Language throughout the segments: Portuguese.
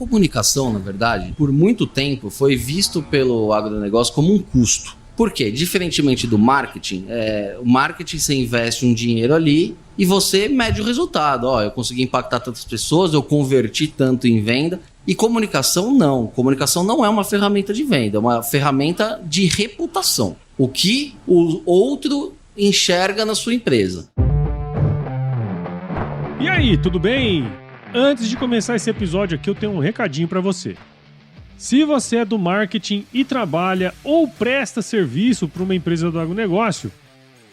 comunicação, na verdade, por muito tempo foi visto pelo agronegócio como um custo. Por quê? Diferentemente do marketing, o marketing você investe um dinheiro ali e você mede o resultado. Eu consegui impactar tantas pessoas, eu converti tanto em venda. E comunicação não. Comunicação não é uma ferramenta de venda, é uma ferramenta de reputação. O que o outro enxerga na sua empresa. E aí, tudo bem? Antes de começar esse episódio aqui, eu tenho um recadinho para você. Se você é do marketing e trabalha ou presta serviço para uma empresa do agronegócio,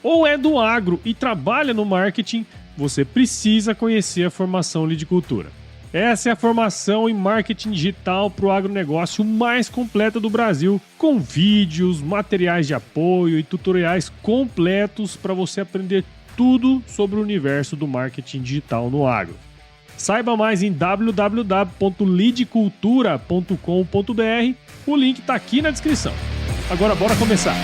ou é do agro e trabalha no marketing, você precisa conhecer a formação Lidicultura. Essa é a formação em marketing digital para o agronegócio mais completa do Brasil, com vídeos, materiais de apoio e tutoriais completos para você aprender tudo sobre o universo do marketing digital no agro. Saiba mais em www.lidcultura.com.br. O link está aqui na descrição. Agora bora começar.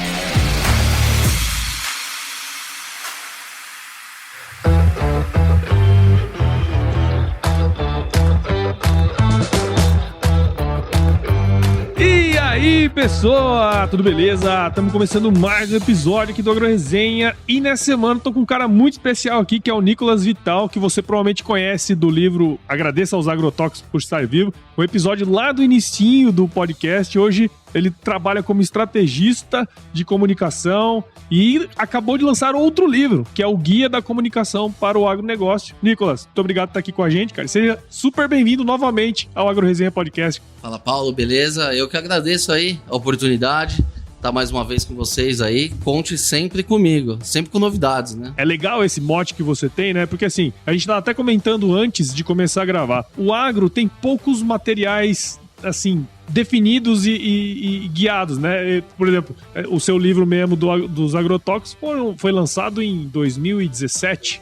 E aí, pessoal, tudo beleza? Estamos começando mais um episódio aqui do AgroResenha e nessa semana tô com um cara muito especial aqui, que é o Nicolas Vital, que você provavelmente conhece do livro Agradeça aos Agrotóxicos por Estar Vivo, um episódio lá do inicinho do podcast. Hoje ele trabalha como estrategista de comunicação e acabou de lançar outro livro, que é o Guia da Comunicação para o Agronegócio. Nicolas, muito obrigado por estar aqui com a gente, cara. Seja super bem-vindo novamente ao AgroResenha Podcast. Fala, Paulo, beleza? Eu que agradeço aí a oportunidade. Tá mais uma vez com vocês aí. Conte sempre comigo, sempre com novidades, né? É legal esse mote que você tem, né? Porque assim, a gente tava até comentando antes de começar a gravar. O agro tem poucos materiais, assim, definidos e guiados, né? Por exemplo, o seu livro mesmo dos agrotóxicos foi lançado em 2017.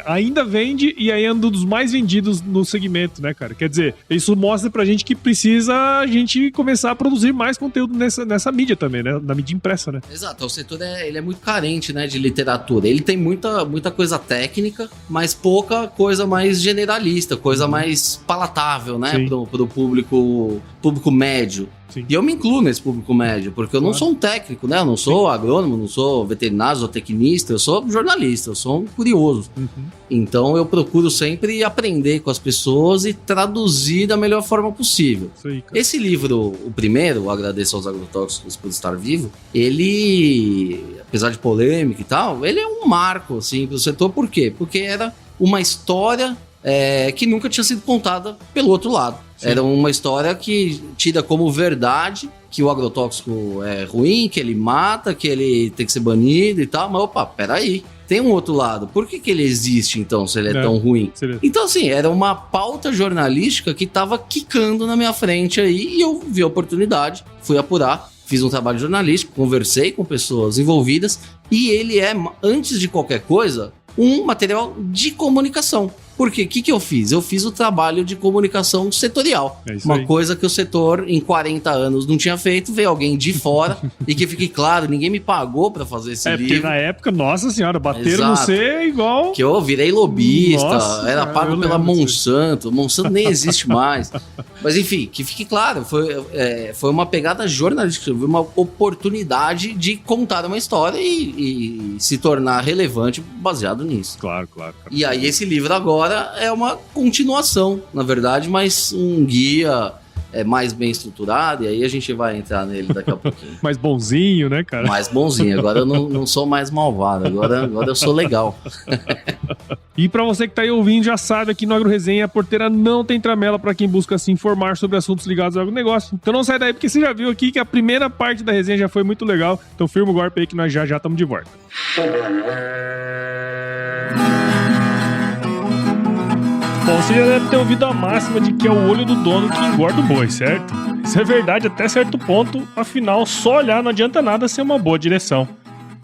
Ainda vende e aí é um dos mais vendidos no segmento, né, cara? Quer dizer, isso mostra pra gente que precisa a gente começar a produzir mais conteúdo nessa mídia também, né? Na mídia impressa, né? Exato, o setor ele é muito carente, né, de literatura. Ele tem muita coisa técnica, mas pouca coisa mais generalista, coisa mais palatável, né, pro público médio. Sim. E eu me incluo nesse público médio, porque eu não sou um técnico, né? Eu não sou agrônomo, não sou veterinário, sou tecnista, eu sou jornalista, eu sou um curioso. Então eu procuro sempre aprender com as pessoas e traduzir da melhor forma possível. Isso aí, cara. Esse livro, o primeiro, o Agradeço aos Agrotóxicos por Estar Vivo, ele, apesar de polêmica e tal, ele é um marco, assim, pro setor. Por quê? Porque era uma história que nunca tinha sido contada pelo outro lado. Sim. Era uma história que tira como verdade que o agrotóxico é ruim, que ele mata, que ele tem que ser banido e tal. Mas opa, peraí, tem um outro lado. Por que ele existe então, se ele é tão ruim? Seria. Então assim, era uma pauta jornalística que tava quicando na minha frente aí, e eu vi a oportunidade, fui apurar, fiz um trabalho jornalístico, conversei com pessoas envolvidas, e ele é, antes de qualquer coisa, um material de comunicação. Porque o que eu fiz? Eu fiz o trabalho de comunicação setorial. Uma coisa que o setor, em 40 anos, não tinha feito. Veio alguém de fora e que fique claro, ninguém me pagou pra fazer esse livro. Porque na época, nossa senhora, bateram no C igual... Que eu virei lobista, nossa, era pago pela Monsanto. Monsanto nem existe mais. Mas enfim, que fique claro, foi uma pegada jornalística, uma oportunidade de contar uma história e se tornar relevante baseado nisso. Claro. E aí esse livro agora é uma continuação, na verdade, mas um guia mais bem estruturado, e aí a gente vai entrar nele daqui a pouquinho. Mais bonzinho, né, cara? Mais bonzinho, agora eu não sou mais malvado, agora eu sou legal. E pra você que tá aí ouvindo, já sabe, aqui no AgroResenha a porteira não tem tramela pra quem busca se informar sobre assuntos ligados ao agronegócio. Então não sai daí, porque você já viu aqui que a primeira parte da resenha já foi muito legal. Então firma o golpe aí que nós já estamos de volta. Bom, você já deve ter ouvido a máxima de que é o olho do dono que engorda o boi, certo? Isso é verdade até certo ponto, afinal, só olhar não adianta nada ser uma boa direção.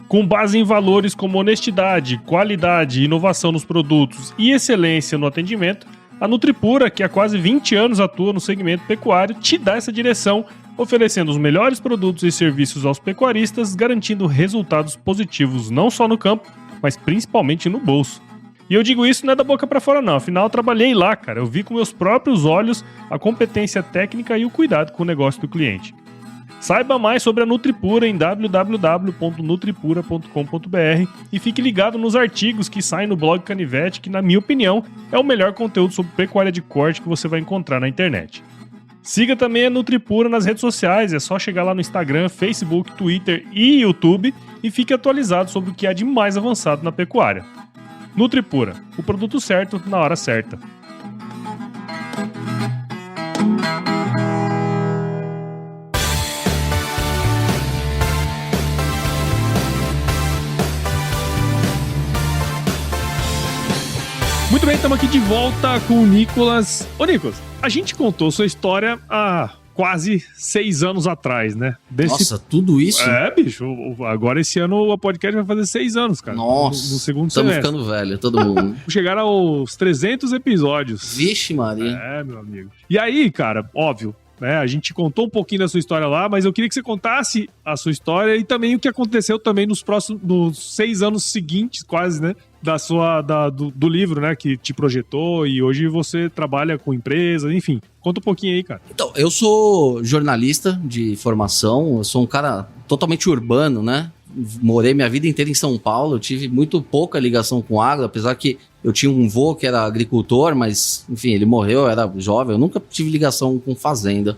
Com base em valores como honestidade, qualidade, inovação nos produtos e excelência no atendimento, a Nutripura, que há quase 20 anos atua no segmento pecuário, te dá essa direção, oferecendo os melhores produtos e serviços aos pecuaristas, garantindo resultados positivos não só no campo, mas principalmente no bolso. E eu digo isso não é da boca pra fora não, afinal eu trabalhei lá, cara. Eu vi com meus próprios olhos a competência técnica e o cuidado com o negócio do cliente. Saiba mais sobre a Nutripura em www.nutripura.com.br e fique ligado nos artigos que saem no blog Canivete, que na minha opinião é o melhor conteúdo sobre pecuária de corte que você vai encontrar na internet. Siga também a Nutripura nas redes sociais, é só chegar lá no Instagram, Facebook, Twitter e YouTube e fique atualizado sobre o que há de mais avançado na pecuária. Nutripura, o produto certo na hora certa. Muito bem, estamos aqui de volta com o Nicolas. Ô, Nicolas, a gente contou sua história há quase 6 anos atrás, né? Nossa, tudo isso? É, bicho. Agora esse ano o podcast vai fazer 6 anos, cara. Nossa, no segundo estamos semestre. ficando velho, todo mundo. Chegaram aos 300 episódios. Vixe, Maria. É, meu amigo. E aí, cara, óbvio, né? A gente contou um pouquinho da sua história lá, mas eu queria que você contasse a sua história e também o que aconteceu também nos 6 anos seguintes, quase, né? Do livro, né, que te projetou e hoje você trabalha com empresas, enfim. Conta um pouquinho aí, cara. Então, eu sou jornalista de formação, eu sou um cara totalmente urbano, né? Morei minha vida inteira em São Paulo, eu tive muito pouca ligação com agro, apesar que eu tinha um vô que era agricultor, mas, enfim, ele morreu, eu era jovem, eu nunca tive ligação com fazenda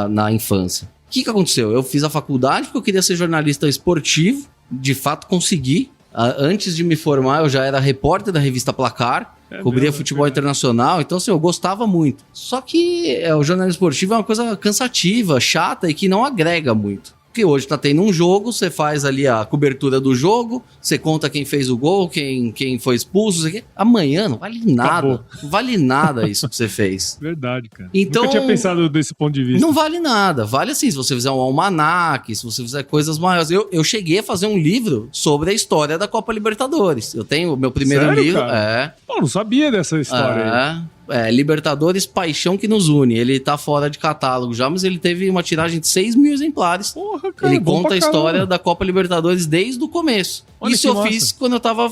na infância. O que aconteceu? Eu fiz a faculdade porque eu queria ser jornalista esportivo, de fato consegui. Antes de me formar, eu já era repórter da revista Placar, cobria futebol internacional, então assim, eu gostava muito. Só que o jornalismo esportivo é uma coisa cansativa, chata e que não agrega muito. Porque hoje tá tendo um jogo, você faz ali a cobertura do jogo, você conta quem fez o gol, quem foi expulso, isso aqui. Amanhã não vale nada. Acabou. Não vale nada isso que você fez. Verdade, cara. Então, nunca tinha pensado desse ponto de vista. Não vale nada. Vale assim, se você fizer um almanaque, se você fizer coisas maiores. Eu cheguei a fazer um livro sobre a história da Copa Libertadores. Eu tenho o meu primeiro Sério, livro. Cara? Pô, não sabia dessa história aí. Libertadores, Paixão que nos une. Ele tá fora de catálogo já, mas ele teve uma tiragem de 6 mil exemplares. Porra, cara, ele conta a história da Copa Libertadores desde o começo. Olha, isso eu fiz quando eu tava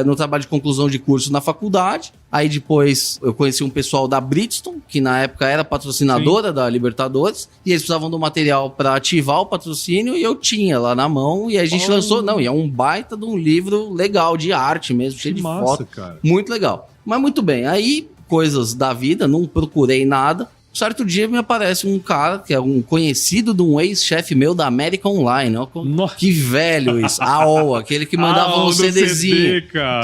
no trabalho de conclusão de curso na faculdade. Aí depois eu conheci um pessoal da Bridgestone, que na época era patrocinadora da Libertadores, e eles precisavam do material para ativar o patrocínio, e eu tinha lá na mão, e a gente lançou, e é um baita de um livro legal, de arte mesmo, cheio de foto, cara. Muito legal. Mas muito bem, aí coisas da vida, não procurei nada. Certo dia me aparece um cara que é um conhecido de um ex-chefe meu da América Online. Ó, que velho isso. AOL, aquele que mandava um CDzinho.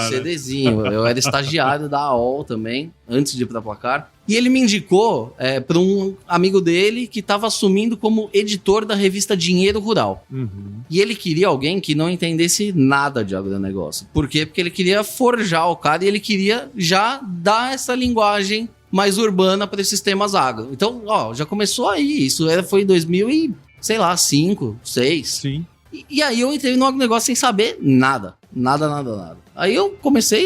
CDzinho. Eu era estagiário da AOL também, antes de ir pra Placar. E ele me indicou para um amigo dele que estava assumindo como editor da revista Dinheiro Rural. Uhum. E ele queria alguém que não entendesse nada de agronegócio. Por quê? Porque ele queria forjar o cara e ele queria já dar essa linguagem mais urbana para esses temas agro. Então, já começou aí. Isso foi em 2005, 2006. Sim. E aí eu entrei no agronegócio sem saber nada. Nada. Aí eu comecei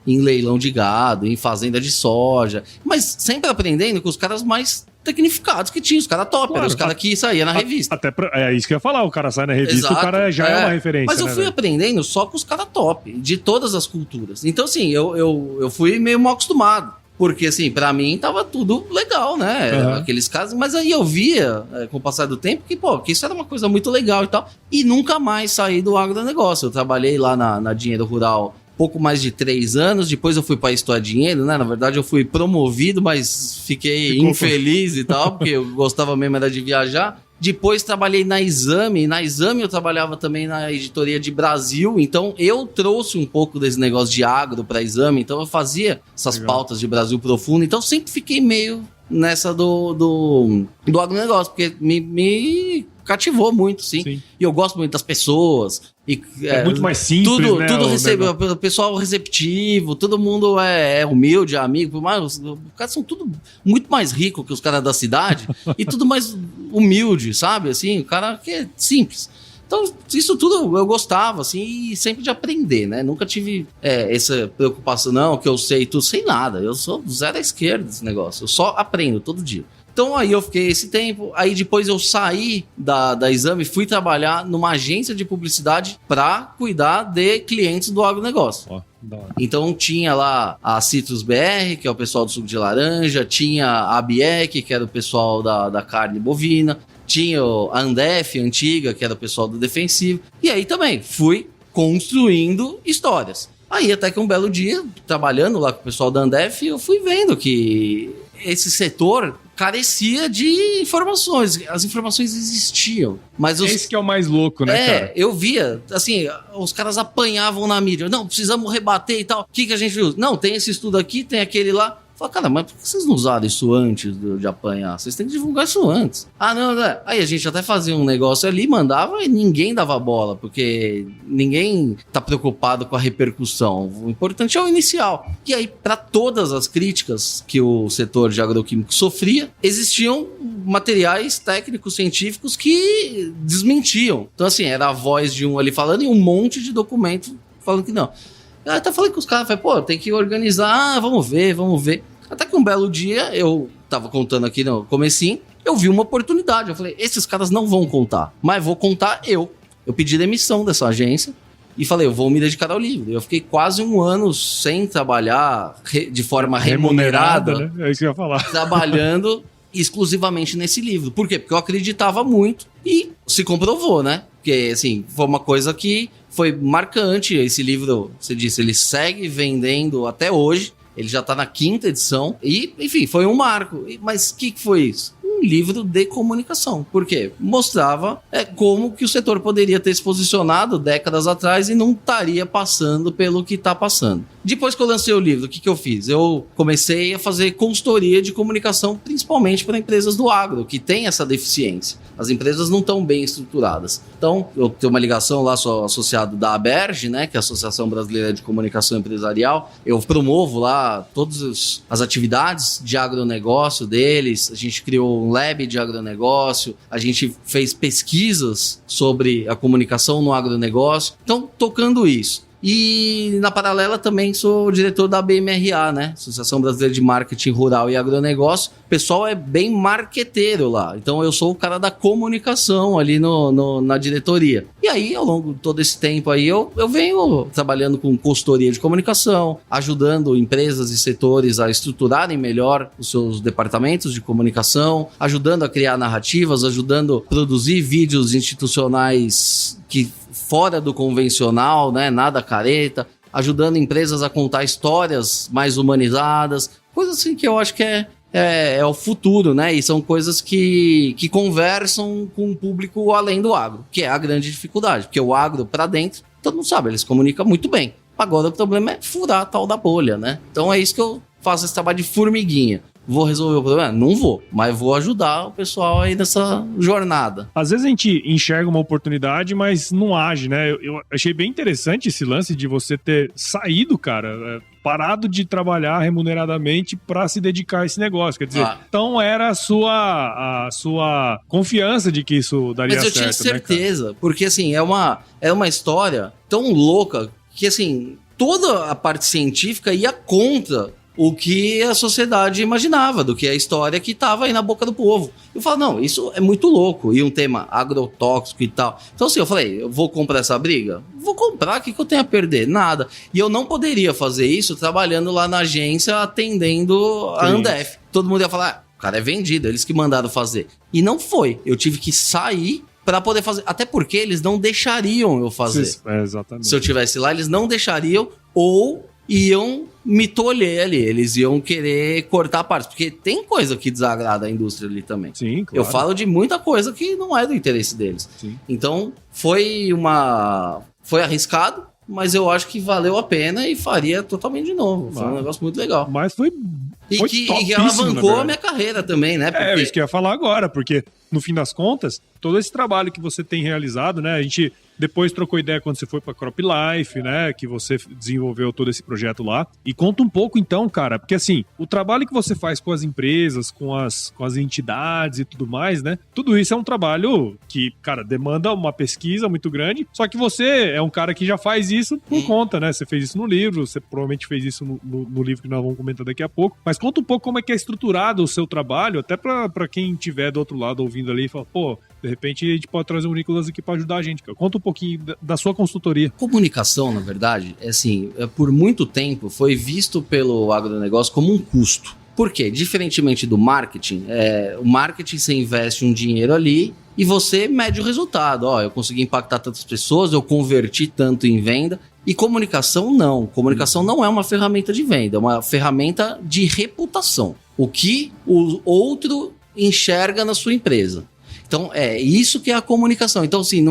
em leilão de gado, em fazenda de soja, mas sempre aprendendo com os caras mais tecnificados que tinha, os caras top, claro, os caras que saíam na revista. É isso que eu ia falar, o cara sai na revista, exato, o cara já é uma referência. Mas eu fui aprendendo só com os caras top, de todas as culturas. Então, assim, eu fui meio mal acostumado. Porque, assim, pra mim tava tudo legal, né? Uhum. Aqueles casos. Mas aí eu via, com o passar do tempo, que isso era uma coisa muito legal e tal. E nunca mais saí do agronegócio. Eu trabalhei lá na Dinheiro Rural pouco mais de 3 anos. Depois eu fui pra História Dinheiro, né? Na verdade, eu fui promovido, mas fiquei infeliz e tal, porque eu gostava mesmo era de viajar. Depois trabalhei na Exame, e na Exame eu trabalhava também na editoria de Brasil, então eu trouxe um pouco desse negócio de agro para Exame, então eu fazia essas pautas de Brasil profundo, então sempre fiquei meio nessa do agronegócio, porque me cativou muito, sim. E eu gosto muito das pessoas. É muito mais simples, o pessoal receptivo, todo mundo é humilde, amigo, mas os caras são tudo muito mais ricos que os caras da cidade e tudo mais humilde, sabe? Assim, o cara que é simples. Então, isso tudo eu gostava, assim, e sempre de aprender, né? Nunca tive essa preocupação, não, que eu sei tudo, sem nada. Eu sou zero à esquerda desse negócio, eu só aprendo todo dia. Então aí eu fiquei esse tempo, aí depois eu saí da Exame, fui trabalhar numa agência de publicidade para cuidar de clientes do agronegócio. Ó, da hora. Então tinha lá a Citrus BR, que é o pessoal do suco de laranja, tinha a Biec, que era o pessoal da carne bovina, tinha a Andef antiga, que era o pessoal do defensivo, e aí também fui construindo histórias. Aí até que um belo dia, trabalhando lá com o pessoal da Andef, eu fui vendo que esse setor carecia de informações. As informações existiam, mas Esse que é o mais louco, né, cara? eu via, assim, os caras apanhavam na mídia. Não, precisamos rebater e tal. O que a gente viu? Não, tem esse estudo aqui, tem aquele lá. Fala, cara, mas por que vocês não usaram isso antes de apanhar? Vocês têm que divulgar isso antes. Ah, não. Aí a gente até fazia um negócio ali, mandava e ninguém dava bola, porque ninguém tá preocupado com a repercussão. O importante é o inicial. E aí, para todas as críticas que o setor de agroquímico sofria, existiam materiais técnicos, científicos que desmentiam. Então, assim, era a voz de um ali falando e um monte de documento falando que não. Eu até falei com os caras, falei, pô, tem que organizar, vamos ver. Até que um belo dia, eu tava contando aqui no comecinho, eu vi uma oportunidade. Eu falei, esses caras não vão contar, mas vou contar eu. Eu pedi demissão dessa agência e falei, eu vou me dedicar ao livro. Eu fiquei quase um ano sem trabalhar de forma remunerada, né? É isso que eu ia falar. Trabalhando exclusivamente nesse livro. Por quê? Porque eu acreditava muito e se comprovou, né? Porque, assim, foi uma coisa que foi marcante. Esse livro, você disse, ele segue vendendo até hoje. Ele já tá na 5ª edição. E, enfim, foi um marco. Mas o que foi isso? Um livro de comunicação. Por quê? Mostrava como que o setor poderia ter se posicionado décadas atrás e não estaria passando pelo que está passando. Depois que eu lancei o livro, o que eu fiz? Eu comecei a fazer consultoria de comunicação, principalmente para empresas do agro, que tem essa deficiência. As empresas não estão bem estruturadas. Então, eu tenho uma ligação lá, sou associado da ABERJ, né, que é a Associação Brasileira de Comunicação Empresarial. Eu promovo lá todas as atividades de agronegócio deles. A gente criou um lab de agronegócio, a gente fez pesquisas sobre a comunicação no agronegócio. Então, tocando isso. E, na paralela, também sou diretor da BMRA, né? Associação Brasileira de Marketing Rural e Agronegócio. O pessoal é bem marqueteiro lá. Então, eu sou o cara da comunicação ali na diretoria. E aí, ao longo de todo esse tempo aí, eu venho trabalhando com consultoria de comunicação, ajudando empresas e setores a estruturarem melhor os seus departamentos de comunicação, ajudando a criar narrativas, ajudando a produzir vídeos institucionais que fora do convencional, né? Nada careta, ajudando empresas a contar histórias mais humanizadas, coisas assim que eu acho que é o futuro, né? E são coisas que conversam com o público além do agro, que é a grande dificuldade, porque o agro para dentro, todo mundo sabe, eles comunicam muito bem. Agora o problema é furar a tal da bolha, né? Então é isso que eu faço, esse trabalho de formiguinha. Vou resolver o problema? Não vou, mas vou ajudar o pessoal aí nessa jornada. Às vezes a gente enxerga uma oportunidade, mas não age, né? Eu achei bem interessante esse lance de você ter saído, cara, parado de trabalhar remuneradamente para se dedicar a esse negócio. Quer dizer, então era a sua confiança de que isso daria certo. Mas eu tinha certeza, né, porque assim, é uma história tão louca que assim, toda a parte científica ia contra o que a sociedade imaginava, do que a história que estava aí na boca do povo. Eu falo, não, isso é muito louco. E um tema agrotóxico e tal. Então assim, eu falei, eu vou comprar essa briga? Vou comprar, o que eu tenho a perder? Nada. E eu não poderia fazer isso trabalhando lá na agência, atendendo a Andef. Todo mundo ia falar, o cara é vendido, eles que mandaram fazer. E não foi. Eu tive que sair para poder fazer. Até porque eles não deixariam eu fazer. Exatamente. Se eu tivesse lá, eles não deixariam ou iam me tolher ali, eles iam querer cortar partes, porque tem coisa que desagrada a indústria ali também. Sim, claro. Eu falo de muita coisa que não é do interesse deles. Sim. Então, foi arriscado, mas eu acho que valeu a pena e faria totalmente de novo. Foi um negócio muito legal. Mas foi E que alavancou a minha carreira também, né? Porque... isso que eu ia falar agora, porque no fim das contas, todo esse trabalho que você tem realizado, né? A gente depois trocou ideia quando você foi para Crop Life, né? Que você desenvolveu todo esse projeto lá. E conta um pouco então, cara, porque assim, o trabalho que você faz com as empresas, com as entidades e tudo mais, né? Tudo isso é um trabalho que, cara, demanda uma pesquisa muito grande, só que você é um cara que já faz isso por conta, né? Você fez isso no livro, você provavelmente fez isso no livro que nós vamos comentar daqui a pouco, mas conta um pouco como é que é estruturado o seu trabalho, até para quem estiver do outro lado ouvindo ali e fala, pô, de repente a gente pode trazer o Nicolas aqui para ajudar a gente. Conta um pouquinho da sua consultoria. Comunicação, na verdade, por muito tempo foi visto pelo agronegócio como um custo. Por quê? Diferentemente do marketing, o marketing você investe um dinheiro ali e você mede o resultado. Eu consegui impactar tantas pessoas, eu converti tanto em venda. E comunicação não. Comunicação não é uma ferramenta de venda, é uma ferramenta de reputação. O que o outro enxerga na sua empresa. Então, é isso que é a comunicação. Então, assim,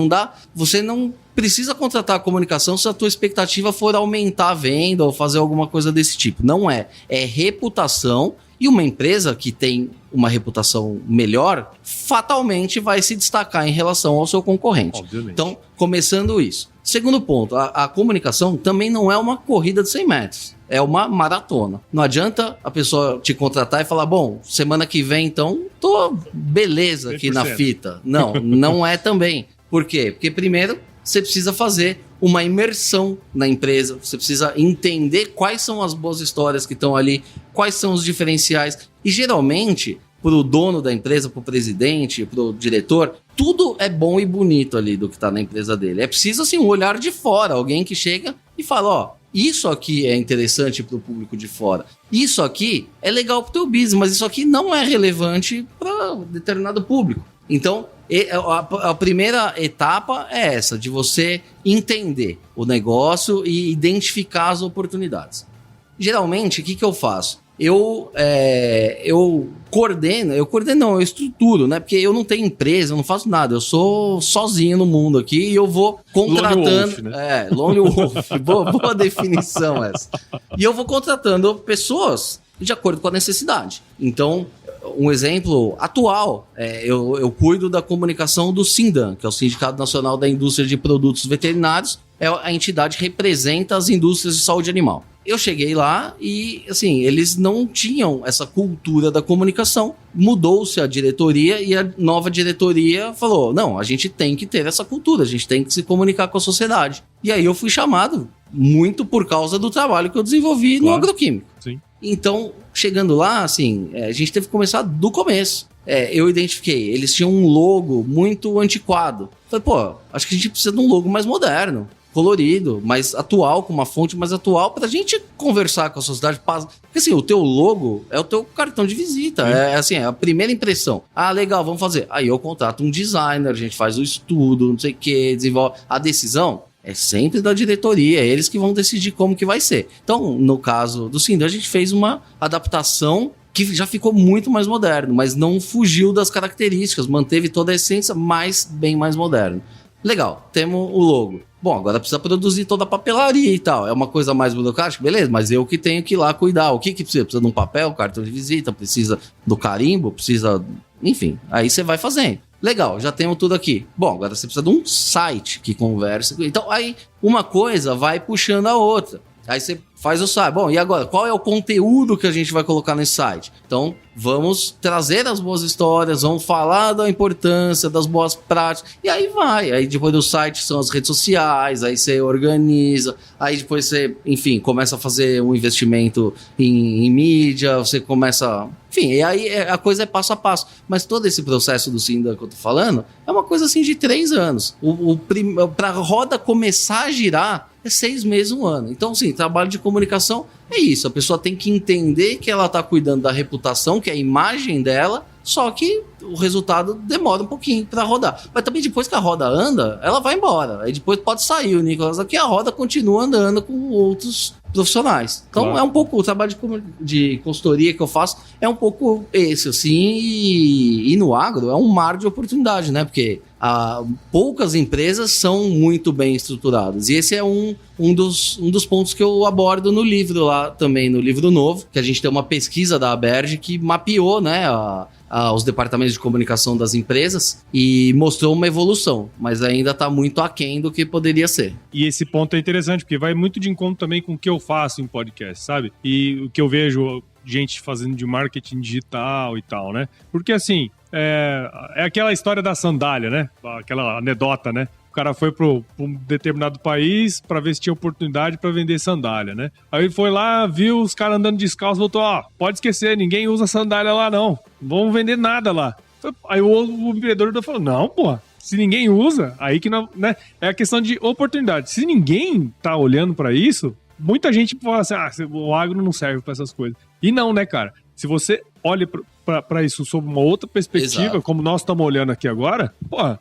você não precisa contratar a comunicação se a tua expectativa for aumentar a venda ou fazer alguma coisa desse tipo. Não é. É reputação, e uma empresa que tem uma reputação melhor, fatalmente vai se destacar em relação ao seu concorrente. Obviamente. Então, começando isso. Segundo ponto, a comunicação também não é uma corrida de 100 metros. É uma maratona. Não adianta a pessoa te contratar e falar, bom, semana que vem, então, tô beleza aqui 100%. Na fita. Não é também. Por quê? Porque primeiro, você precisa fazer uma imersão na empresa, você precisa entender quais são as boas histórias que estão ali, quais são os diferenciais. E geralmente, para o dono da empresa, para o presidente, para o diretor, tudo é bom e bonito ali do que está na empresa dele. É preciso, assim, um olhar de fora, alguém que chega e fala, isso aqui é interessante para o público de fora, isso aqui é legal para o teu business, mas isso aqui não é relevante para determinado público. Então, a primeira etapa é essa, de você entender o negócio e identificar as oportunidades. Geralmente, o que eu faço? Eu estruturo, né? Porque eu não tenho empresa, eu não faço nada, eu sou sozinho no mundo aqui e eu vou contratando... Lone Wolf, né? Lone Wolf, boa definição essa. E eu vou contratando pessoas de acordo com a necessidade. Então, um exemplo atual, eu cuido da comunicação do Sindan, que é o Sindicato Nacional da Indústria de Produtos Veterinários, a entidade que representa as indústrias de saúde animal. Eu cheguei lá e, assim, eles não tinham essa cultura da comunicação. Mudou-se a diretoria e a nova diretoria falou, não, a gente tem que ter essa cultura, a gente tem que se comunicar com a sociedade. E aí eu fui chamado muito por causa do trabalho que eu desenvolvi no agroquímico. Sim. Então, chegando lá, assim, a gente teve que começar do começo. Eu identifiquei, eles tinham um logo muito antiquado. Falei, acho que a gente precisa de um logo mais moderno, colorido, mais atual, com uma fonte mais atual, pra gente conversar com a sociedade. Porque assim, o teu logo é o teu cartão de visita, é a primeira impressão. Legal, vamos fazer. Aí eu contrato um designer, a gente faz o estudo, não sei o que, desenvolve. A decisão é sempre da diretoria, é eles que vão decidir como que vai ser. Então, no caso do Sindan, a gente fez uma adaptação que já ficou muito mais moderno, mas não fugiu das características, manteve toda a essência, mas bem mais moderno. Legal, temos o logo. Bom, agora precisa produzir toda a papelaria e tal. É uma coisa mais burocrática? Beleza, mas eu que tenho que ir lá cuidar. O que precisa? Precisa de um papel, cartão de visita, precisa do carimbo, precisa... Enfim, aí você vai fazendo. Legal, já temos tudo aqui. Bom, agora você precisa de um site que converse. Então, aí uma coisa vai puxando a outra. Aí você faz o site. Bom, e agora? Qual é o conteúdo que a gente vai colocar nesse site? Então, vamos trazer as boas histórias, vamos falar da importância, das boas práticas. E aí vai. Aí depois do site são as redes sociais, aí você organiza. Aí depois você, enfim, começa a fazer um investimento em mídia, você começa... Enfim, e aí a coisa é passo a passo. Mas todo esse processo do Sindan que eu tô falando é uma coisa assim de 3 anos. Pra roda começar a girar é 6 meses, 1 ano. Então, sim, trabalho de comunicação é isso. A pessoa tem que entender que ela tá cuidando da reputação, que é a imagem dela, só que o resultado demora um pouquinho para rodar. Mas também depois que a roda anda, ela vai embora. Aí depois pode sair o Nicolas aqui, a roda continua andando com outros profissionais. Então claro. É um pouco o trabalho de consultoria que eu faço, é um pouco esse, assim, e no agro é um mar de oportunidade, né? Porque poucas empresas são muito bem estruturadas. E esse é um dos pontos que eu abordo no livro lá também, no livro novo, que a gente tem uma pesquisa da Aberj que mapeou, né, os departamentos de comunicação das empresas e mostrou uma evolução, mas ainda está muito aquém do que poderia ser. E esse ponto é interessante, porque vai muito de encontro também com o que eu faço em podcast, sabe? E o que eu vejo gente fazendo de marketing digital e tal, né? Porque assim, é aquela história da sandália, né? Aquela anedota, né? O cara foi para um determinado país para ver se tinha oportunidade para vender sandália, né? Aí ele foi lá, viu os caras andando descalço, voltou, pode esquecer, ninguém usa sandália lá não, não vão vender nada lá. Aí o empreendedor falou, não, pô, se ninguém usa, aí que não, né? É a questão de oportunidade. Se ninguém tá olhando para isso, muita gente fala assim, o agro não serve para essas coisas. E não, né, cara? Se você olha para isso sob uma outra perspectiva, exato, como nós estamos olhando aqui agora,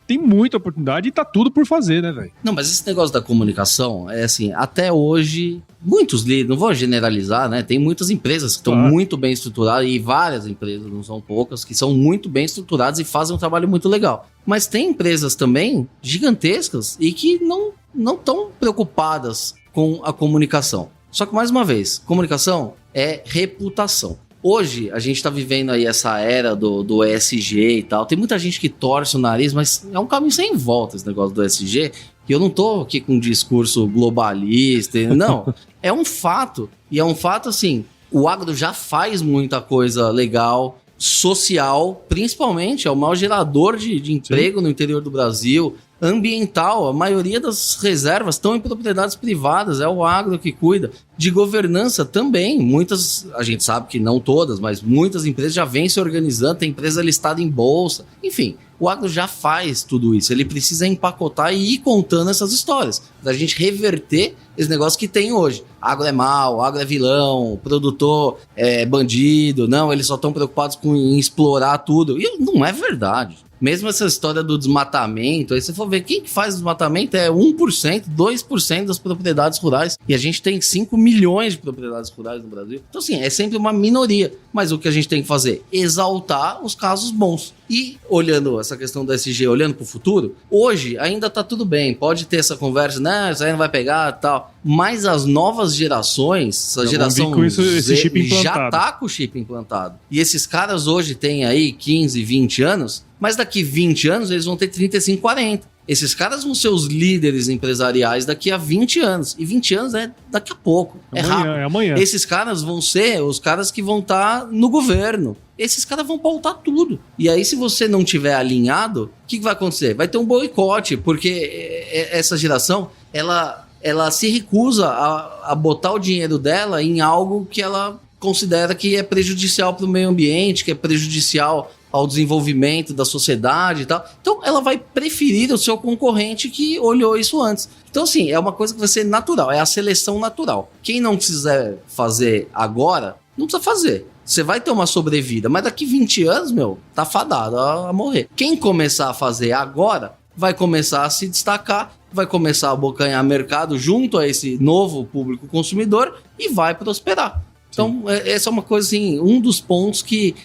tem muita oportunidade e tá tudo por fazer, né, velho? Não, mas esse negócio da comunicação é assim, até hoje, muitos líderes, não vou generalizar, né? Tem muitas empresas que estão muito bem estruturadas e várias empresas, não são poucas, que são muito bem estruturadas e fazem um trabalho muito legal. Mas tem empresas também gigantescas e que não estão preocupadas com a comunicação. Só que, mais uma vez, comunicação é reputação. Hoje, a gente está vivendo aí essa era do ESG e tal. Tem muita gente que torce o nariz, mas é um caminho sem volta esse negócio do ESG. E eu não tô aqui com um discurso globalista, não. É um fato. E é um fato, assim, o agro já faz muita coisa legal, social, principalmente, é o maior gerador de emprego, sim, no interior do Brasil. Ambiental, a maioria das reservas estão em propriedades privadas, é o agro que cuida. De governança também, muitas, a gente sabe que não todas, mas muitas empresas já vêm se organizando, tem empresa listada em bolsa, enfim, o agro já faz tudo isso, ele precisa empacotar e ir contando essas histórias, da gente reverter esse negócio que tem hoje. Agro é mau, agro é vilão, o produtor é bandido, não, eles só estão preocupados em explorar tudo, e não é verdade. Mesmo essa história do desmatamento, aí você for ver, quem que faz desmatamento é 1%, 2% das propriedades rurais. E a gente tem 5 milhões de propriedades rurais no Brasil. Então, assim, é sempre uma minoria. Mas o que a gente tem que fazer? Exaltar os casos bons. E, olhando essa questão do ESG, olhando para o futuro, hoje ainda tá tudo bem. Pode ter essa conversa, né? Isso aí não vai pegar e tal. Mas as novas gerações, essa geração esse chip já tá com o chip implantado. E esses caras hoje têm aí 15, 20 anos, mas daqui 20 anos eles vão ter 35, 40. Esses caras vão ser os líderes empresariais daqui a 20 anos. E 20 anos é daqui a pouco. É rápido. É amanhã. Esses caras vão ser os caras que vão estar no governo. Esses caras vão pautar tudo. E aí, se você não tiver alinhado, o que vai acontecer? Vai ter um boicote, porque essa geração, ela se recusa a botar o dinheiro dela em algo que ela considera que é prejudicial para o meio ambiente, que é prejudicial ao desenvolvimento da sociedade e tal. Então, ela vai preferir o seu concorrente que olhou isso antes. Então, assim, é uma coisa que vai ser natural, é a seleção natural. Quem não quiser fazer agora, não precisa fazer. Você vai ter uma sobrevida, mas daqui 20 anos, tá fadado a morrer. Quem começar a fazer agora, vai começar a se destacar, vai começar a abocanhar mercado junto a esse novo público consumidor e vai prosperar. Então, essa é uma coisa assim, um dos pontos que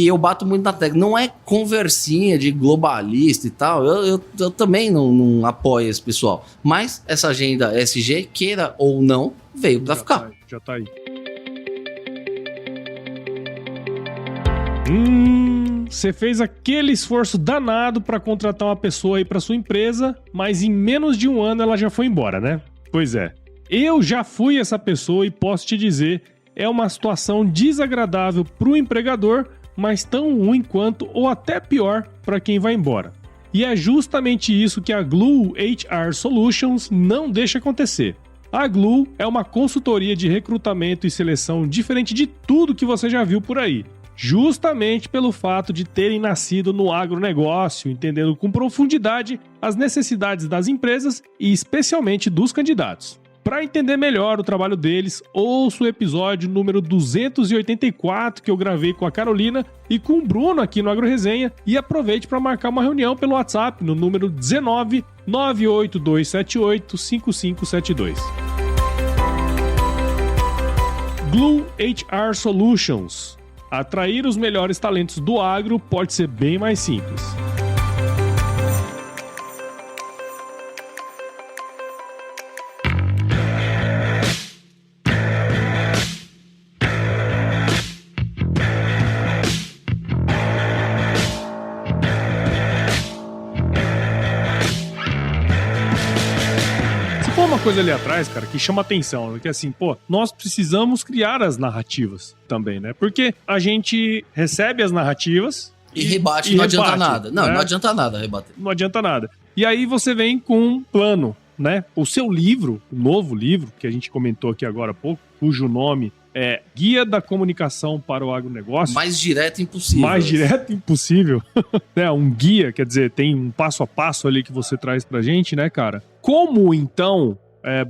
eu bato muito na tecla. Não é conversinha de globalista e tal. Eu também não apoio esse pessoal. Mas essa agenda ESG, queira ou não, veio pra ficar. Já tá aí. Você fez aquele esforço danado pra contratar uma pessoa aí pra sua empresa, mas em menos de um ano ela já foi embora, né? Pois é. Eu já fui essa pessoa e posso te dizer, é uma situação desagradável para o empregador, mas tão ruim quanto ou até pior para quem vai embora. E é justamente isso que a Glue HR Solutions não deixa acontecer. A Glue é uma consultoria de recrutamento e seleção diferente de tudo que você já viu por aí. Justamente pelo fato de terem nascido no agronegócio, entendendo com profundidade as necessidades das empresas e especialmente dos candidatos. Para entender melhor o trabalho deles, ouça o episódio número 284 que eu gravei com a Carolina e com o Bruno aqui no AgroResenha e aproveite para marcar uma reunião pelo WhatsApp no número 19 98278 5572. Glue HR Solutions. Atrair os melhores talentos do agro pode ser bem mais simples. coisa ali atrás, cara, que chama atenção, né? Que é assim, pô, nós precisamos criar as narrativas também, né? Porque a gente recebe as narrativas e rebate, não adianta nada. Não, né? Não adianta nada rebater. Não adianta nada. E aí você vem com um plano, né? O seu livro, o novo livro, que a gente comentou aqui agora há pouco, cujo nome é Guia da Comunicação para o Agronegócio. Mais direto impossível. Mais direto impossível. Né? Um guia, quer dizer, tem um passo a passo ali que você traz pra gente, né, cara? Como, então,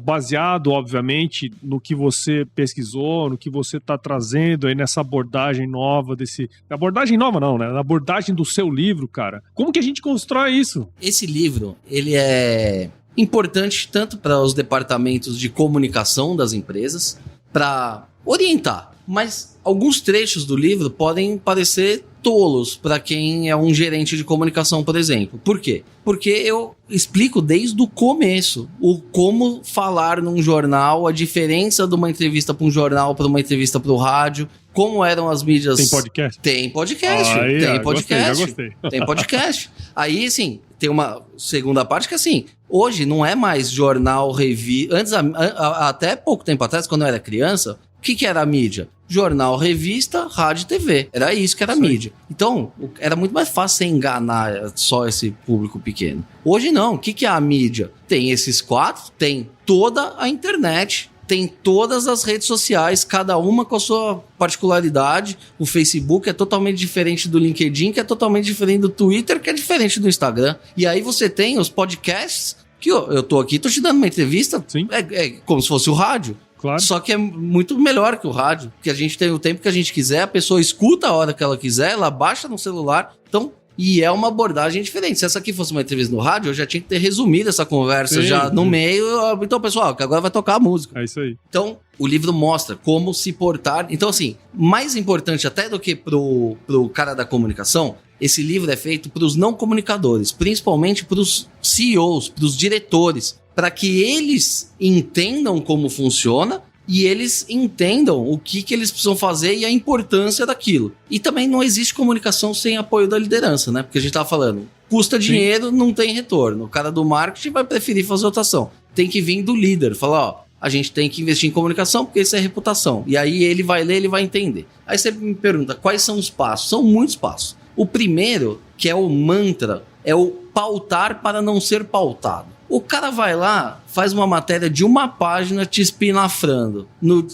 baseado, obviamente, no que você pesquisou, no que você tá trazendo aí nessa abordagem nova desse... Abordagem nova não, né? Na abordagem do seu livro, cara. Como que a gente constrói isso? Esse livro, ele é importante tanto para os departamentos de comunicação das empresas, para orientar, mas alguns trechos do livro podem parecer tolos para quem é um gerente de comunicação, por exemplo. Por quê? Porque eu explico desde o começo o como falar num jornal, a diferença de uma entrevista para um jornal para uma entrevista para o rádio, como eram as mídias... Tem podcast? Tem podcast, aí, tem podcast. Gostei. Tem podcast. Aí, assim, tem uma segunda parte que, assim, hoje não é mais jornal, revista... Antes, até pouco tempo atrás, quando eu era criança, o que era a mídia? Jornal, revista, rádio e TV. Era isso que era a mídia. Então, era muito mais fácil você enganar só esse público pequeno. Hoje não. O que é a mídia? Tem esses 4, tem toda a internet, tem todas as redes sociais, cada uma com a sua particularidade. O Facebook é totalmente diferente do LinkedIn, que é totalmente diferente do Twitter, que é diferente do Instagram. E aí você tem os podcasts, que eu tô aqui, tô te dando uma entrevista. Sim. É como se fosse o rádio. Claro. Só que é muito melhor que o rádio, porque a gente tem o tempo que a gente quiser, a pessoa escuta a hora que ela quiser, ela baixa no celular, então, e é uma abordagem diferente. Se essa aqui fosse uma entrevista no rádio, eu já tinha que ter resumido essa conversa já no meio. Então, pessoal, que agora vai tocar a música. É isso aí. Então, o livro mostra como se portar. Então, assim, mais importante até do que pro cara da comunicação, esse livro é feito para os não comunicadores, principalmente para os CEOs, para os diretores, para que eles entendam como funciona e eles entendam o que eles precisam fazer e a importância daquilo. E também não existe comunicação sem apoio da liderança, né? Porque a gente tava falando, custa dinheiro, não tem retorno. O cara do marketing vai preferir fazer outra ação. Tem que vir do líder, falar, ó, a gente tem que investir em comunicação porque isso é reputação. E aí ele vai ler, ele vai entender. Aí você me pergunta, quais são os passos? São muitos passos. O primeiro, que é o mantra, é o pautar para não ser pautado. O cara vai lá, faz uma matéria de uma página te espinafrando.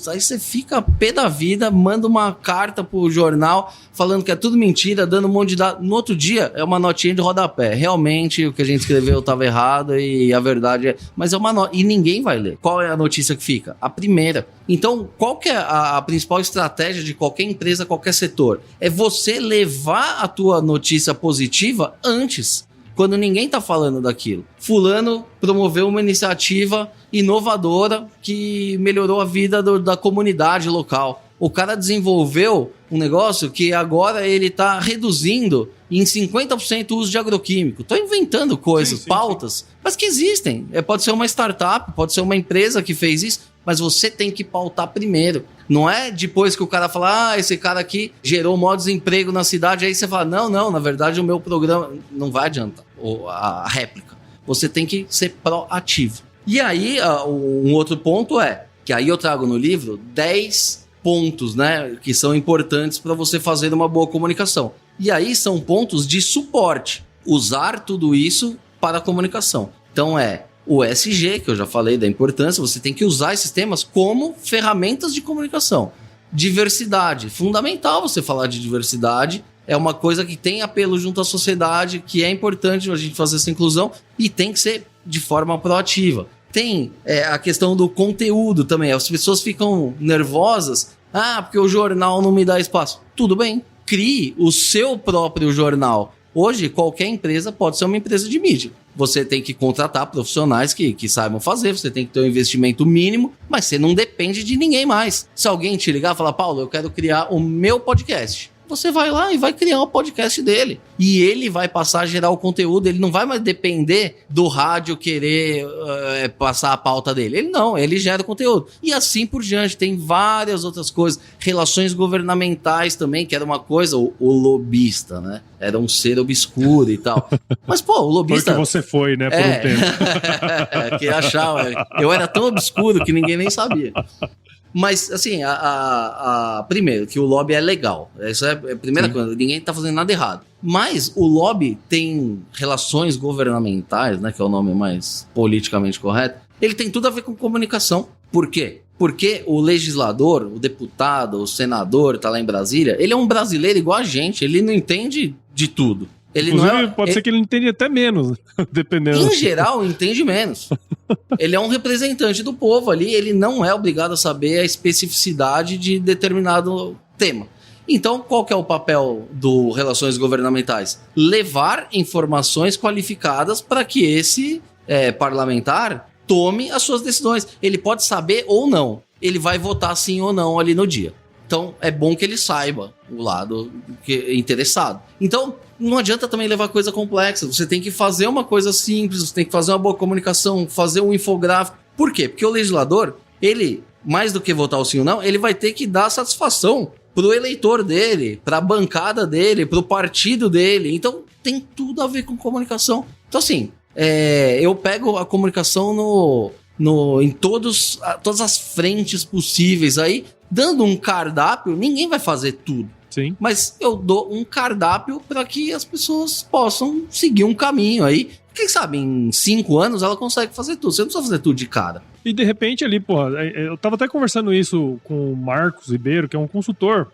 Aí você fica pé da vida, manda uma carta pro jornal falando que é tudo mentira, dando um monte de dados. No outro dia, é uma notinha de rodapé. Realmente, o que a gente escreveu estava errado e a verdade é... Mas é uma nota. E ninguém vai ler. Qual é a notícia que fica? A primeira. Então, qual que é a principal estratégia de qualquer empresa, qualquer setor? É você levar a tua notícia positiva antes. Quando ninguém tá falando daquilo. Fulano promoveu uma iniciativa inovadora que melhorou a vida da comunidade local. O cara desenvolveu um negócio que agora ele tá reduzindo em 50% o uso de agroquímico. Tô inventando coisas, pautas, mas que existem. Pode ser uma startup, pode ser uma empresa que fez isso, mas você tem que pautar primeiro. Não é depois que o cara fala, esse cara aqui gerou maior desemprego na cidade, aí você fala, não, na verdade o meu programa não vai adiantar, a réplica. Você tem que ser proativo. E aí, um outro ponto que aí eu trago no livro 10 pontos, né, que são importantes para você fazer uma boa comunicação. E aí são pontos de suporte. Usar tudo isso para a comunicação. Então o ESG, que eu já falei da importância, você tem que usar esses temas como ferramentas de comunicação. Diversidade, fundamental você falar de diversidade, é uma coisa que tem apelo junto à sociedade, que é importante a gente fazer essa inclusão e tem que ser de forma proativa. Tem a questão do conteúdo também, as pessoas ficam nervosas, porque o jornal não me dá espaço. Tudo bem, crie o seu próprio jornal. Hoje, qualquer empresa pode ser uma empresa de mídia. Você tem que contratar profissionais que saibam fazer, você tem que ter um investimento mínimo, mas você não depende de ninguém mais. Se alguém te ligar e falar, Paulo, eu quero criar o meu podcast, você vai lá e vai criar o podcast dele. E ele vai passar a gerar o conteúdo, ele não vai mais depender do rádio querer passar a pauta dele. Ele gera o conteúdo. E assim por diante, tem várias outras coisas. Relações governamentais também, que era uma coisa, o lobista, né? Era um ser obscuro e tal. Mas, pô, o lobista... Foi que você foi, né, por um tempo. Que achava... Eu era tão obscuro que ninguém nem sabia. Mas, assim, primeiro, que o lobby é legal. Isso é a primeira coisa. Ninguém tá fazendo nada errado. Mas o lobby tem relações governamentais, né? Que é o nome mais politicamente correto. Ele tem tudo a ver com comunicação. Por quê? Porque o legislador, o deputado, o senador, tá lá em Brasília, ele é um brasileiro igual a gente. Ele não entende de tudo. Ele Inclusive, não é, pode ser que ele entenda até menos, dependendo. Em geral, entende menos. Ele é um representante do povo ali, ele não é obrigado a saber a especificidade de determinado tema. Então, qual que é o papel do Relações Governamentais? Levar informações qualificadas para que esse parlamentar tome as suas decisões. Ele pode saber ou não. Ele vai votar sim ou não ali no dia. Então, é bom que ele saiba o lado interessado. Então, não adianta também levar coisa complexa. Você tem que fazer uma coisa simples, você tem que fazer uma boa comunicação, fazer um infográfico. Por quê? Porque o legislador, ele, mais do que votar o sim ou não, ele vai ter que dar satisfação pro eleitor dele, pra bancada dele, pro partido dele. Então, tem tudo a ver com comunicação. Então, assim, eu pego a comunicação em todas as frentes possíveis aí, dando um cardápio. Ninguém vai fazer tudo. Sim. Mas eu dou um cardápio para que as pessoas possam seguir um caminho aí. Quem sabe em 5 anos ela consegue fazer tudo. Você não precisa fazer tudo de cara. E de repente ali, porra, eu tava até conversando isso com o Marcos Ribeiro, que é um consultor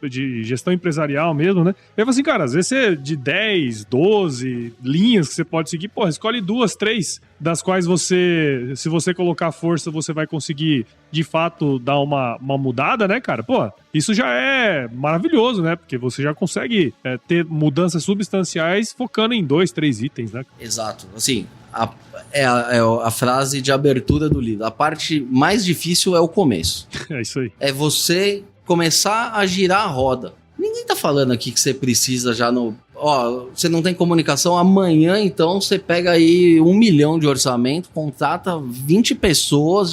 de gestão empresarial mesmo, né? Ele falou assim, cara, às vezes você de 10, 12 linhas que você pode seguir, porra, escolhe 2, 3, das quais se você colocar força, você vai conseguir, de fato, dar uma mudada, né, cara? Pô, isso já é maravilhoso, né? Porque você já consegue ter mudanças substanciais focando em 2, 3 itens, né? Exato. Assim, a frase de abertura do livro. A parte mais difícil é o começo. É isso aí. É você começar a girar a roda. Ninguém tá falando aqui que você precisa já você não tem comunicação, amanhã então você pega aí 1 milhão de orçamento, contrata 20 pessoas,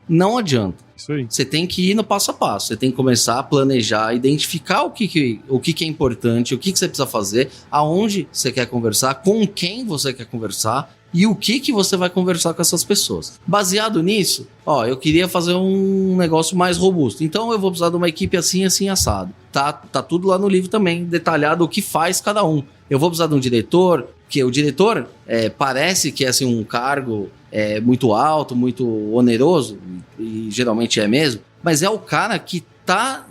não adianta. Isso aí. Você tem que ir no passo a passo, você tem que começar a planejar, identificar o que é importante, o que você precisa fazer, aonde você quer conversar, com quem você quer conversar e o que você vai conversar com essas pessoas. Baseado nisso, eu queria fazer um negócio mais robusto, então eu vou precisar de uma equipe assim, assim, assado. Tá tudo lá no livro também, detalhado o que faz cada um. Eu vou precisar de um diretor, que o diretor parece que é assim, um cargo muito alto, muito oneroso, e geralmente é mesmo, mas é o cara que tá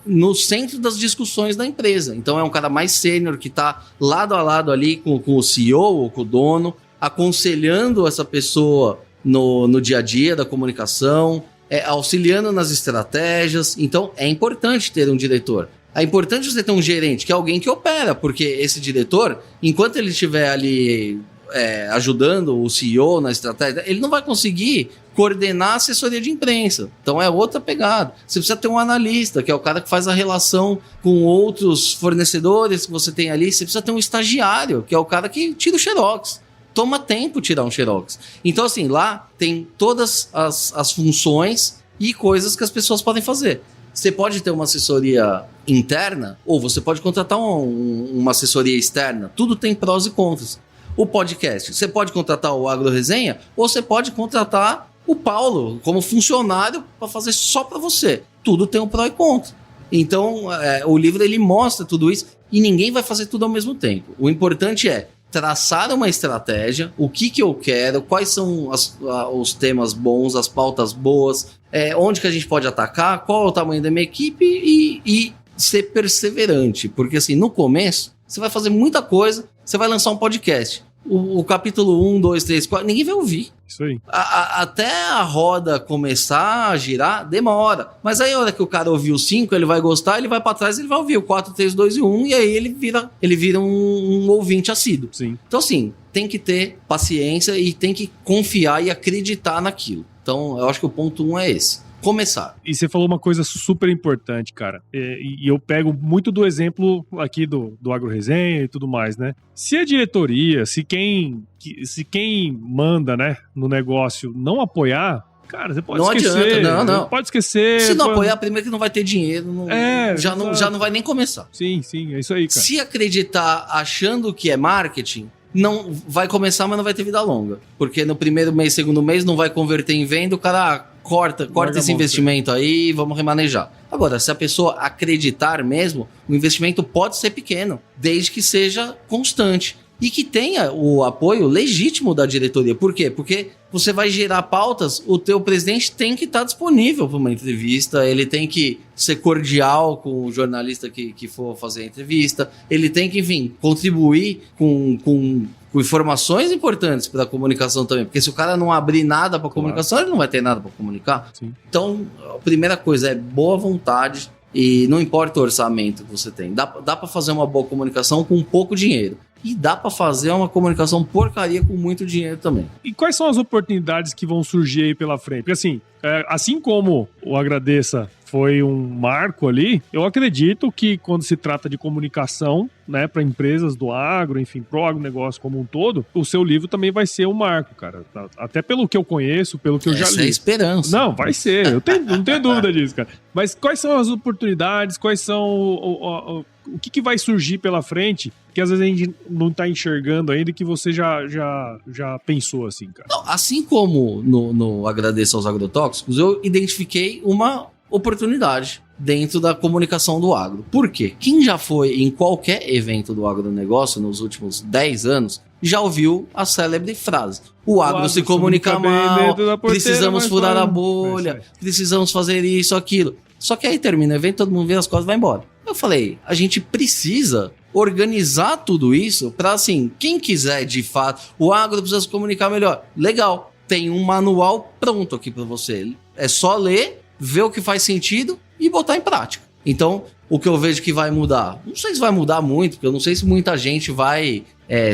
no centro das discussões da empresa. Então é um cara mais sênior que tá lado a lado ali com o CEO ou com o dono, aconselhando essa pessoa no dia a dia da comunicação, auxiliando nas estratégias. Então é importante ter um diretor. É importante você ter um gerente, que é alguém que opera, porque esse diretor, enquanto ele estiver ali ajudando o CEO na estratégia, ele não vai conseguir coordenar a assessoria de imprensa. Então é outra pegada. Você precisa ter um analista, que é o cara que faz a relação com outros fornecedores que você tem ali. Você precisa ter um estagiário, que é o cara que tira o xerox. Toma tempo tirar um xerox. Então, assim, lá tem todas as funções e coisas que as pessoas podem fazer. Você pode ter uma assessoria interna ou você pode contratar uma assessoria externa. Tudo tem prós e contras. O podcast, você pode contratar o Agro Resenha ou você pode contratar o Paulo como funcionário para fazer só para você. Tudo tem um pró e contra. Então, o livro ele mostra tudo isso e ninguém vai fazer tudo ao mesmo tempo. O importante é traçar uma estratégia, o que eu quero, quais são os temas bons, as pautas boas, onde que a gente pode atacar, qual é o tamanho da minha equipe e ser perseverante. Porque assim, no começo, você vai fazer muita coisa, você vai lançar um podcast. O capítulo 1, 2, 3, 4, ninguém vai ouvir. Isso aí. Até a roda começar a girar, demora. Mas aí a hora que o cara ouvir o 5, ele vai gostar, ele vai pra trás, ele vai ouvir o 4, 3, 2 e 1, e aí ele vira um ouvinte assíduo. Sim. Então assim, tem que ter paciência e tem que confiar e acreditar naquilo. Então eu acho que o ponto 1 é esse. começar. E você falou uma coisa super importante, cara. E eu pego muito do exemplo aqui do AgroResenha e tudo mais, né? Se a diretoria, se quem manda, né, no negócio não apoiar, cara, você pode esquecer. Não adianta, não. Pode esquecer. Se não apoiar, primeiro que não vai ter dinheiro, já não vai nem começar. Sim, é isso aí, cara. Se acreditar achando que é marketing, não vai começar, mas não vai ter vida longa. Porque no primeiro mês, segundo mês, não vai converter em venda, o cara corta esse investimento aí e vamos remanejar. Agora, se a pessoa acreditar mesmo, o investimento pode ser pequeno, desde que seja constante. E que tenha o apoio legítimo da diretoria. Por quê? Porque você vai gerar pautas, o teu presidente tem que estar disponível para uma entrevista, ele tem que ser cordial com o jornalista que for fazer a entrevista, ele tem que, enfim, contribuir com informações importantes para a comunicação também, porque se o cara não abrir nada para a comunicação, ele não vai ter nada para comunicar. Sim. Então, a primeira coisa é boa vontade e não importa o orçamento que você tem. Dá para fazer uma boa comunicação com pouco dinheiro. E dá para fazer uma comunicação porcaria com muito dinheiro também. E quais são as oportunidades que vão surgir aí pela frente? Porque assim como o Agradeça foi um marco ali, eu acredito que quando se trata de comunicação, né, para empresas do agro, enfim, pro agronegócio como um todo, o seu livro também vai ser um marco, cara. Até pelo que eu conheço, pelo que eu já li. Essa é a esperança. Não, vai ser. Não tenho dúvida disso, cara. Mas quais são as oportunidades? Quais são o que vai surgir pela frente que às vezes a gente não tá enxergando ainda e que você já pensou assim, cara? Não, assim como no Agradeça aos Agrotóxicos, eu identifiquei uma oportunidade dentro da comunicação do agro. Por quê? Quem já foi em qualquer evento do agronegócio nos últimos 10 anos já ouviu a célebre frase: o agro se comunica mal, precisamos furar a bolha, precisamos fazer isso, aquilo. Só que aí termina o evento, todo mundo vira as costas e vai embora. Eu falei, a gente precisa organizar tudo isso para, assim, quem quiser de fato, o agro precisa se comunicar melhor. Legal, tem um manual pronto aqui para você. É só ler, ver o que faz sentido e botar em prática. Então, o que eu vejo que vai mudar, não sei se vai mudar muito, porque eu não sei se muita gente vai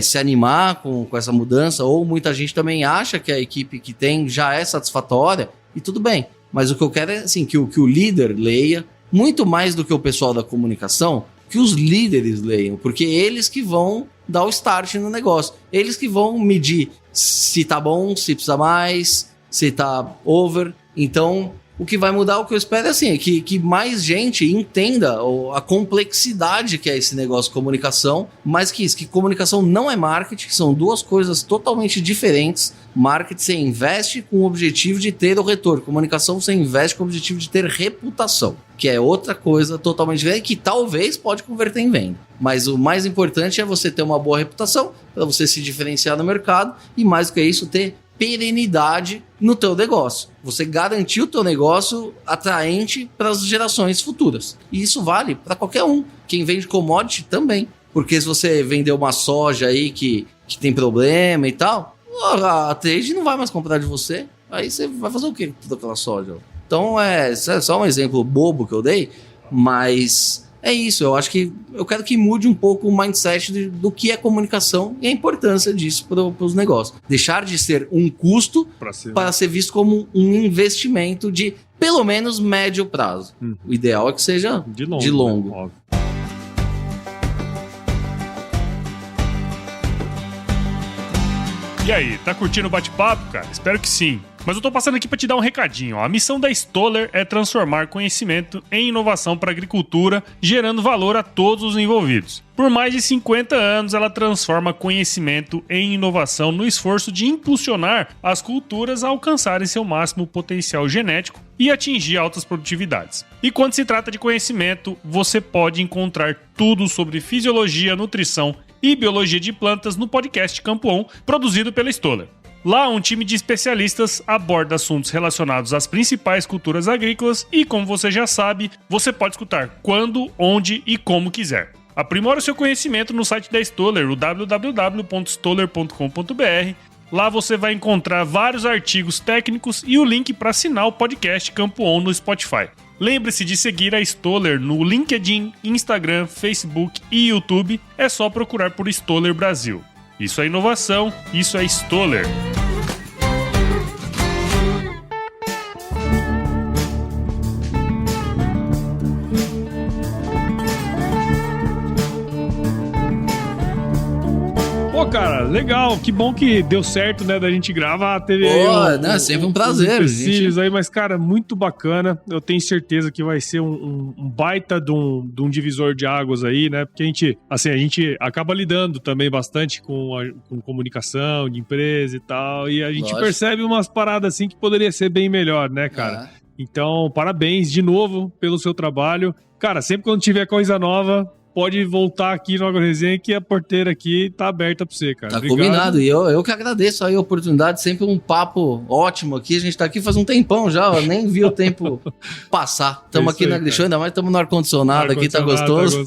se animar com essa mudança, ou muita gente também acha que a equipe que tem já é satisfatória, e tudo bem. Mas o que eu quero é, assim, que o líder leia, muito mais do que o pessoal da comunicação, que os líderes leiam, porque eles que vão dar o start no negócio. Eles que vão medir se tá bom, se precisa mais, se tá over. Então, o que vai mudar, o que eu espero é assim, que mais gente entenda a complexidade que é esse negócio de comunicação, mais que isso, que comunicação não é marketing, que são duas coisas totalmente diferentes. Marketing você investe com o objetivo de ter o retorno, comunicação você investe com o objetivo de ter reputação, que é outra coisa totalmente diferente, que talvez pode converter em venda. Mas o mais importante é você ter uma boa reputação, para você se diferenciar no mercado, e mais do que isso, ter perenidade no teu negócio. Você garantir o teu negócio atraente para as gerações futuras. E isso vale para qualquer um. Quem vende commodity também. Porque se você vender uma soja aí que tem problema e tal, a trade não vai mais comprar de você. Aí você vai fazer o quê com toda aquela soja? Então é só um exemplo bobo que eu dei, mas é isso. Eu acho que eu quero que mude um pouco o mindset do que é comunicação e a importância disso para os negócios. Deixar de ser um custo para ser visto como um investimento de pelo menos médio prazo. O ideal é que seja de longo. Né? E aí, tá curtindo o bate-papo, cara? Espero que sim. Mas eu tô passando aqui para te dar um recadinho. A missão da Stoller é transformar conhecimento em inovação para a agricultura, gerando valor a todos os envolvidos. Por mais de 50 anos, ela transforma conhecimento em inovação no esforço de impulsionar as culturas a alcançarem seu máximo potencial genético e atingir altas produtividades. E quando se trata de conhecimento, você pode encontrar tudo sobre fisiologia, nutrição e biologia de plantas no podcast Campo On, produzido pela Stoller. Lá, um time de especialistas aborda assuntos relacionados às principais culturas agrícolas e, como você já sabe, você pode escutar quando, onde e como quiser. Aprimore o seu conhecimento no site da Stoller, o www.stoller.com.br. Lá você vai encontrar vários artigos técnicos e o link para assinar o podcast Campo On no Spotify. Lembre-se de seguir a Stoller no LinkedIn, Instagram, Facebook e YouTube. É só procurar por Stoller Brasil. Isso é inovação, isso é Stoller. Pô, cara, legal. Que bom que deu certo, né, da gente gravar. Teve né? Sempre um prazer. Gente. Aí, mas, cara, muito bacana. Eu tenho certeza que vai ser um baita de um divisor de águas aí, né? Porque a gente acaba lidando também bastante com comunicação de empresa e tal. E a gente percebe umas paradas assim que poderia ser bem melhor, né, cara? Então, parabéns de novo pelo seu trabalho. Cara, sempre quando tiver coisa nova, pode voltar aqui no AgroResenha que a porteira aqui tá aberta pra você, cara. Tá Obrigado. Combinado. E eu que agradeço aí a oportunidade. Sempre um papo ótimo aqui. A gente tá aqui faz um tempão já. Eu nem vi o tempo passar. Estamos aqui na AgriShow, ainda mais estamos no ar-condicionado aqui. Tá gostoso.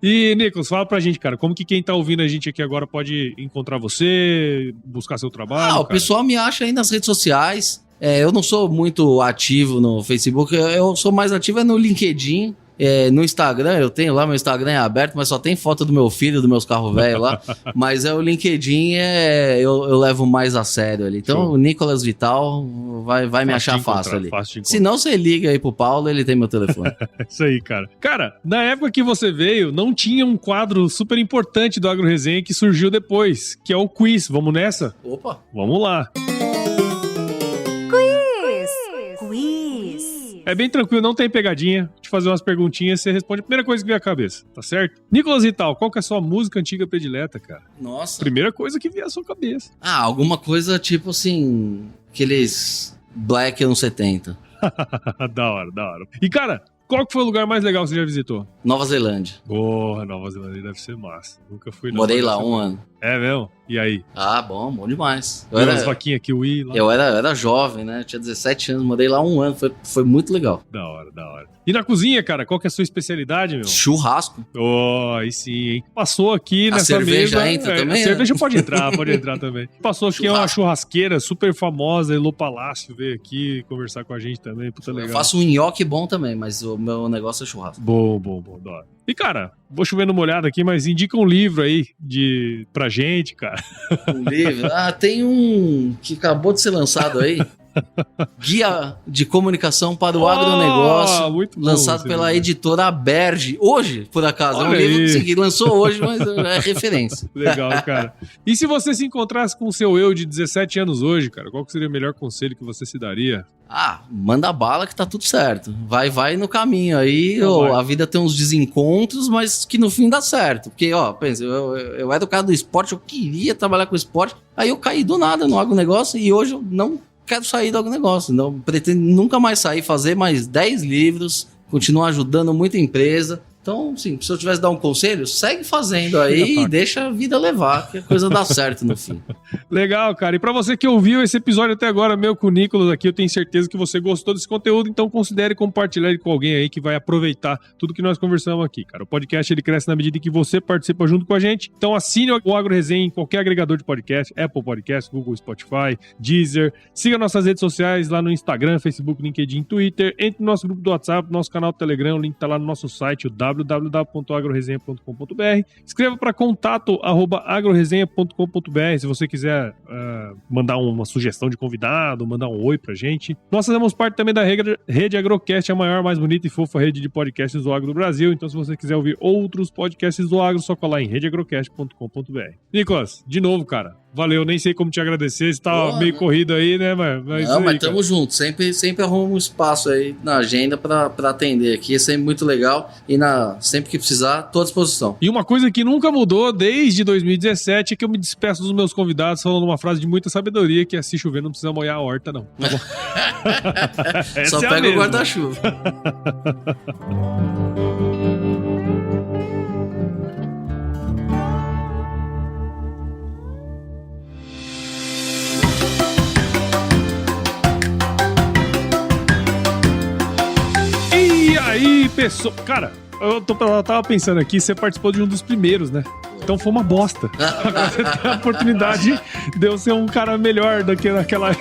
E, Nicolas, fala pra gente, cara, como que quem tá ouvindo a gente aqui agora pode encontrar você, buscar seu trabalho? O pessoal me acha aí nas redes sociais. Eu não sou muito ativo no Facebook. Eu sou mais ativo no LinkedIn. No Instagram, eu tenho lá, meu Instagram é aberto, mas só tem foto do meu filho, dos meus carros velhos lá. Mas o LinkedIn eu levo mais a sério ali. Então, o Nicolas Vital vai me achar fácil ali. Se não, você liga aí pro Paulo, ele tem meu telefone. Isso aí, cara. Cara, na época que você veio, não tinha um quadro super importante do AgroResenha que surgiu depois, que é o quiz. Vamos nessa? Opa! Vamos lá. É bem tranquilo, não tem pegadinha. Te fazer umas perguntinhas, você responde a primeira coisa que vier à cabeça, tá certo? Nicolas Vital, qual que é a sua música antiga predileta, cara? Nossa. Primeira coisa que vier à sua cabeça. Alguma coisa tipo assim, aqueles Black anos 70. Da hora. E, cara, qual que foi o lugar mais legal que você já visitou? Nova Zelândia. Porra, Nova Zelândia deve ser massa. Nunca fui. Morei lá um ano. É mesmo? E aí? Bom demais. As vaquinhas kiwi lá. Eu era jovem, né? Tinha 17 anos, morei lá um ano. Foi muito legal. Da hora. E na cozinha, cara, qual que é a sua especialidade, meu? Churrasco. Aí sim, hein? Passou aqui nessa cerveja mesa... entra também? A cerveja pode entrar também. Passou aqui uma churrasqueira super famosa, Elô Palácio, veio aqui conversar com a gente também. Puta legal. Eu faço um nhoque bom também, mas o meu negócio é churrasco. Bom, da hora. E, cara, vou chover numa olhada aqui, mas indica um livro aí pra gente, cara. Um livro? Tem um que acabou de ser lançado aí. Guia de Comunicação para o Agronegócio, muito bom, lançado pela editora Aberge. Hoje, por acaso. Olha é um livro que lançou hoje, mas é referência. Legal, cara. E se você se encontrasse com o seu eu de 17 anos hoje, cara, qual que seria o melhor conselho que você se daria? Manda bala que tá tudo certo. Vai no caminho aí. A vida tem uns desencontros, mas que no fim dá certo. Porque, pensa, eu era o cara do esporte, eu queria trabalhar com esporte, aí eu caí do nada no agronegócio e hoje eu não quero sair do agronegócio. Não pretendo nunca mais sair, fazer mais 10 livros, continuar ajudando muita empresa. Então, sim, se eu tivesse que dar um conselho, segue fazendo aí e deixa a vida levar, que a coisa dá certo no fim. Legal, cara. E pra você que ouviu esse episódio até agora, meu, com o Nicolas aqui, eu tenho certeza que você gostou desse conteúdo, então considere compartilhar ele com alguém aí que vai aproveitar tudo que nós conversamos aqui, cara. O podcast, ele cresce na medida em que você participa junto com a gente. Então assine o AgroResenha em qualquer agregador de podcast, Apple Podcast, Google, Spotify, Deezer. Siga nossas redes sociais lá no Instagram, Facebook, LinkedIn, Twitter. Entre no nosso grupo do WhatsApp, nosso canal do Telegram, o link tá lá no nosso site, o www.agroresenha.com.br. Escreva para contato@agroresenha.com.br se você quiser mandar uma sugestão de convidado, mandar um oi pra gente. Nós fazemos parte também da Rede Agrocast, a maior, mais bonita e fofa rede de podcasts do agro do Brasil. Então, se você quiser ouvir outros podcasts do agro, só colar em redeagrocast.com.br. Nicolas, de novo, cara, valeu, nem sei como te agradecer, você tá meio corrido aí, né? Mas tamo junto, sempre arrumo um espaço aí na agenda pra atender aqui, é sempre muito legal e sempre que precisar, tô à disposição. E uma coisa que nunca mudou desde 2017 é que eu me despeço dos meus convidados falando uma frase de muita sabedoria, que é: se chover não precisa molhar a horta, não. Tá bom? Só pega o guarda-chuva. E aí, pessoal... Cara, eu tava pensando aqui, você participou de um dos primeiros, né? Então foi uma bosta. Agora você tem a oportunidade de eu ser um cara melhor do que naquela...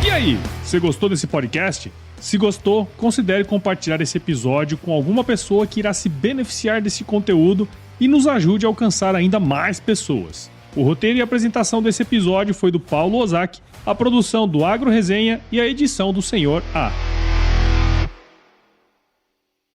E aí, você gostou desse podcast? Se gostou, considere compartilhar esse episódio com alguma pessoa que irá se beneficiar desse conteúdo e nos ajude a alcançar ainda mais pessoas. O roteiro e a apresentação desse episódio foi do Paulo Ozaki, a produção do AgroResenha e a edição do Senhor A.